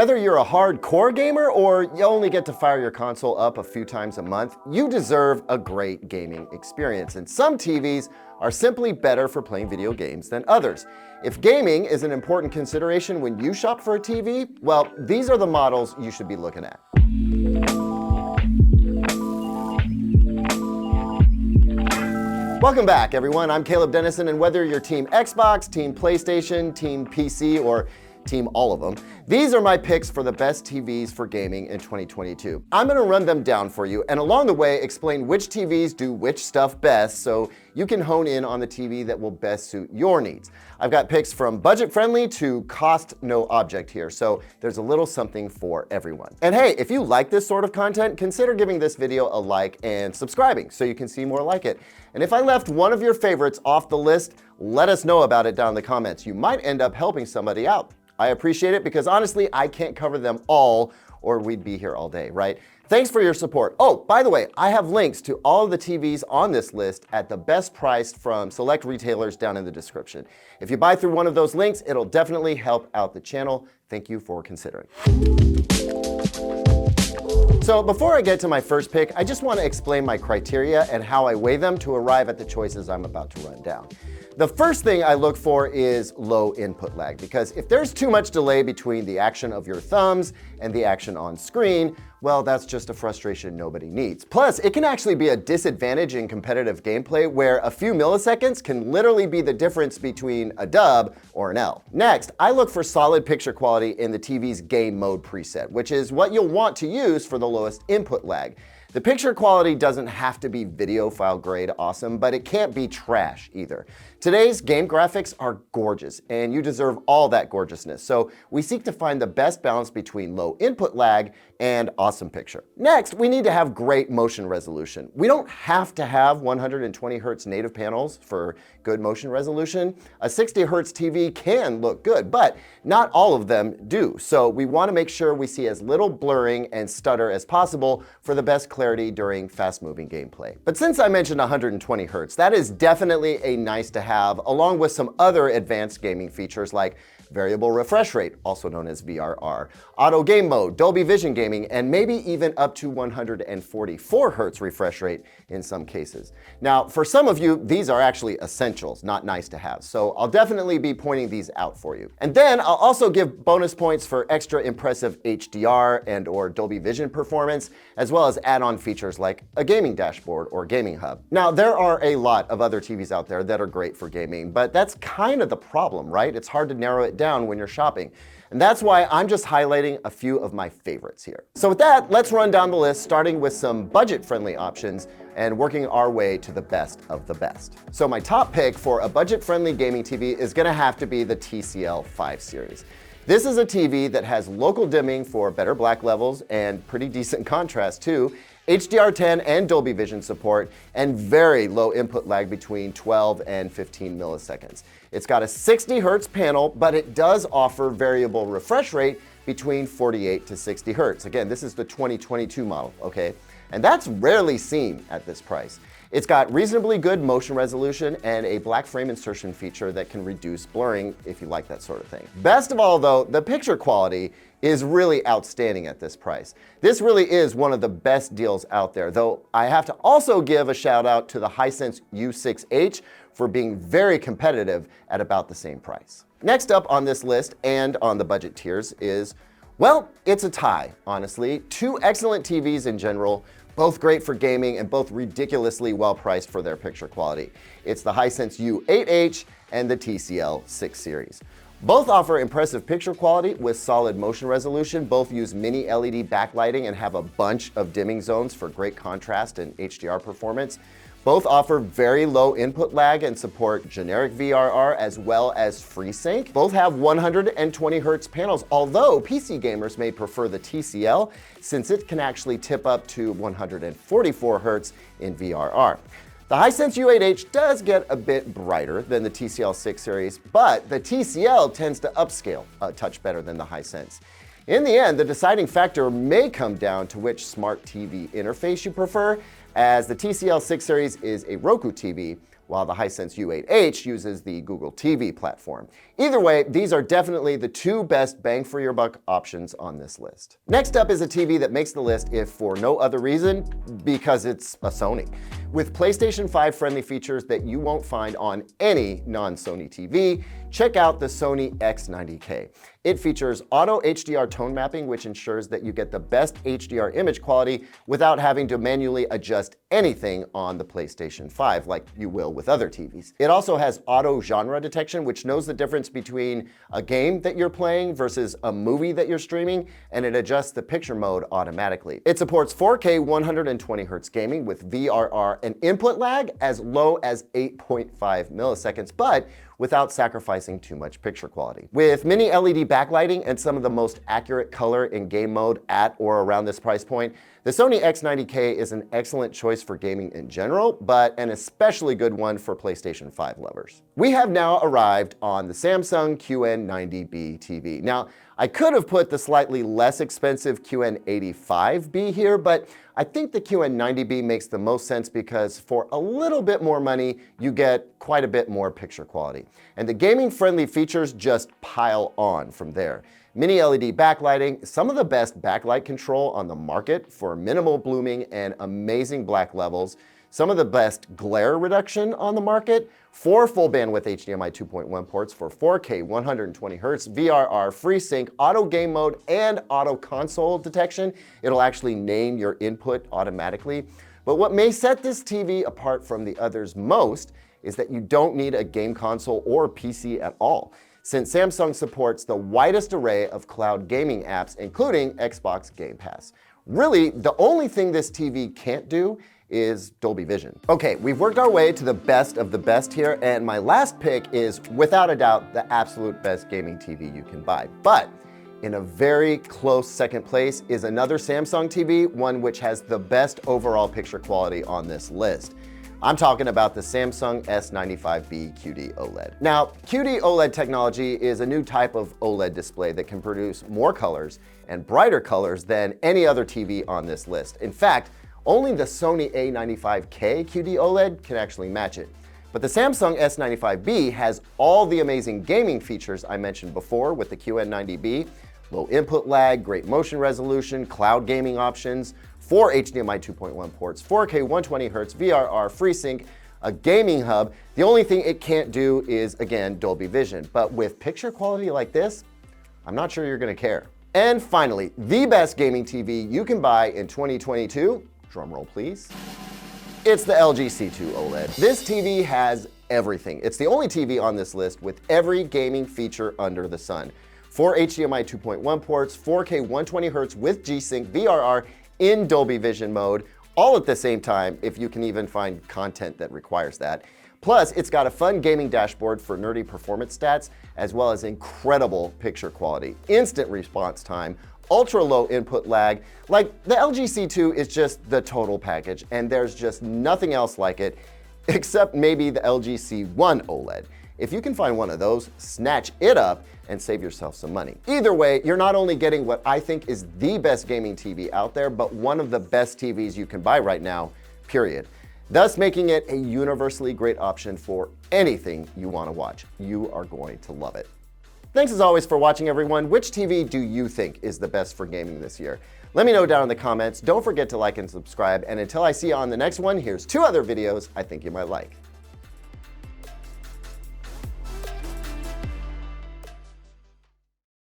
Whether you're a hardcore gamer or you only get to fire your console up a few times a month, you deserve a great gaming experience. And some TVs are simply better for playing video games than others. If gaming is an important consideration when you shop for a TV, well, these are the models you should be looking at. Welcome back, everyone. I'm Caleb Dennison, and whether you're Team Xbox, Team PlayStation, Team PC, or Team all of them, these are my picks for the best TVs for gaming in 2022. I'm gonna run them down for you, and along the way, explain which TVs do which stuff best so you can hone in on the TV that will best suit your needs. I've got picks from budget-friendly to cost no object here, so there's a little something for everyone. And hey, if you like this sort of content, consider giving this video a like and subscribing so you can see more like it. And if I left one of your favorites off the list, let us know about it down in the comments. You might end up helping somebody out. I appreciate it because honestly, I can't cover them all or we'd be here all day, right? Thanks for your support. Oh, by the way, I have links to all of the TVs on this list at the best price from select retailers down in the description. If you buy through one of those links, it'll definitely help out the channel. Thank you for considering. So before I get to my first pick, I just want to explain my criteria and how I weigh them to arrive at the choices I'm about to run down. The first thing I look for is low input lag, because if there's too much delay between the action of your thumbs and the action on screen, well, that's just a frustration nobody needs. Plus, it can actually be a disadvantage in competitive gameplay where a few milliseconds can literally be the difference between a dub or an L. Next, I look for solid picture quality in the TV's game mode preset, which is what you'll want to use for the lowest input lag. The picture quality doesn't have to be video file grade awesome, but it can't be trash either. Today's game graphics are gorgeous, and you deserve all that gorgeousness. So we seek to find the best balance between low input lag and awesome picture. Next, we need to have great motion resolution. We don't have to have 120 Hz native panels for good motion resolution. A 60 Hz TV can look good, but not all of them do. So we want to make sure we see as little blurring and stutter as possible for the best clarity during fast-moving gameplay. But since I mentioned 120 Hz, that is definitely a nice to have, along with some other advanced gaming features like variable refresh rate, also known as VRR, auto game mode, Dolby Vision gaming, and maybe even up to 144 Hz refresh rate in some cases. Now, for some of you, these are actually essentials, not nice to have, so I'll definitely be pointing these out for you. And then I'll also give bonus points for extra impressive HDR and or Dolby Vision performance, as well as add-on features like a gaming dashboard or gaming hub. Now, there are a lot of other TVs out there that are great for gaming, but that's kind of the problem, right? It's hard to narrow it down when you're shopping. And that's why I'm just highlighting a few of my favorites here. So with that, let's run down the list, starting with some budget-friendly options and working our way to the best of the best. So my top pick for a budget-friendly gaming TV is gonna have to be the TCL 5 series. This is a TV that has local dimming for better black levels and pretty decent contrast too, HDR10 and Dolby Vision support, and very low input lag between 12 and 15 milliseconds. It's got a 60 Hz panel, but it does offer variable refresh rate between 48 to 60 Hz. Again, this is the 2022 model, okay? And that's rarely seen at this price. It's got reasonably good motion resolution and a black frame insertion feature that can reduce blurring if you like that sort of thing. Best of all though, the picture quality is really outstanding at this price. This really is one of the best deals out there, though I have to also give a shout out to the Hisense U8H for being very competitive at about the same price. Next up on this list and on the budget tiers is, well, it's a tie, honestly. Two excellent TVs in general, both great for gaming and both ridiculously well priced for their picture quality. It's the Hisense U8H and the TCL 6 series. Both offer impressive picture quality with solid motion resolution. Both use mini LED backlighting and have a bunch of dimming zones for great contrast and HDR performance. Both offer very low input lag and support generic VRR as well as FreeSync. Both have 120 Hz panels, although PC gamers may prefer the TCL since it can actually tip up to 144 Hz in VRR. The Hisense U8H does get a bit brighter than the TCL 6 series, but the TCL tends to upscale a touch better than the Hisense. In the end, the deciding factor may come down to which smart TV interface you prefer, as the TCL 6 series is a Roku TV, while the Hisense U8H uses the Google TV platform. Either way, these are definitely the two best bang for your buck options on this list. Next up is a TV that makes the list if for no other reason, because it's a Sony. With PlayStation 5 friendly features that you won't find on any non-Sony TV, check out the Sony X90K. It features auto HDR tone mapping, which ensures that you get the best HDR image quality without having to manually adjust anything on the PlayStation 5 like you will with other TVs. It also has auto genre detection, which knows the difference between a game that you're playing versus a movie that you're streaming, and it adjusts the picture mode automatically. It supports 4K 120Hz gaming with VRR and input lag as low as 8.5 milliseconds, but without sacrificing too much picture quality. With mini LED backlighting and some of the most accurate color in game mode at or around this price point, the Sony X90K is an excellent choice for gaming in general, but an especially good one for PlayStation 5 lovers. We have now arrived on the Samsung QN90B TV. Now, I could have put the slightly less expensive QN85B here, but I think the QN90B makes the most sense because for a little bit more money, you get quite a bit more picture quality. And the gaming-friendly features just pile on from there. Mini LED backlighting, some of the best backlight control on the market for minimal blooming and amazing black levels, some of the best glare reduction on the market, 4 full bandwidth HDMI 2.1 ports for 4K 120Hz, VRR, FreeSync, auto game mode, and auto console detection. It'll actually name your input automatically. But what may set this TV apart from the others most is that you don't need a game console or PC at all, since Samsung supports the widest array of cloud gaming apps, including Xbox Game Pass. Really, the only thing this TV can't do is Dolby Vision. Okay, we've worked our way to the best of the best here, and my last pick is, without a doubt, the absolute best gaming TV you can buy. But in a very close second place is another Samsung TV, one which has the best overall picture quality on this list. I'm talking about the Samsung S95B QD OLED. Now, QD OLED technology is a new type of OLED display that can produce more colors and brighter colors than any other TV on this list. In fact, only the Sony A95K QD OLED can actually match it. But the Samsung S95B has all the amazing gaming features I mentioned before with the QN90B, low input lag, great motion resolution, cloud gaming options, 4 HDMI 2.1 ports, 4K 120Hz, VRR, FreeSync, a gaming hub. The only thing it can't do is, again, Dolby Vision. But with picture quality like this, I'm not sure you're gonna care. And finally, the best gaming TV you can buy in 2022, drumroll please, it's the LG C2 OLED. This TV has everything. It's the only TV on this list with every gaming feature under the sun. 4 HDMI 2.1 ports, 4K 120Hz with G-Sync, VRR in Dolby Vision mode, all at the same time if you can even find content that requires that. Plus, it's got a fun gaming dashboard for nerdy performance stats, as well as incredible picture quality, instant response time, ultra low input lag. Like, the LG C2 is just the total package, and there's just nothing else like it, except maybe the LG C1 OLED. If you can find one of those, snatch it up and save yourself some money. Either way, you're not only getting what I think is the best gaming TV out there, but one of the best TVs you can buy right now, period. Thus making it a universally great option for anything you want to watch. You are going to love it. Thanks as always for watching, everyone. Which TV do you think is the best for gaming this year? Let me know down in the comments. Don't forget to like and subscribe. And until I see you on the next one, here's 2 other videos I think you might like.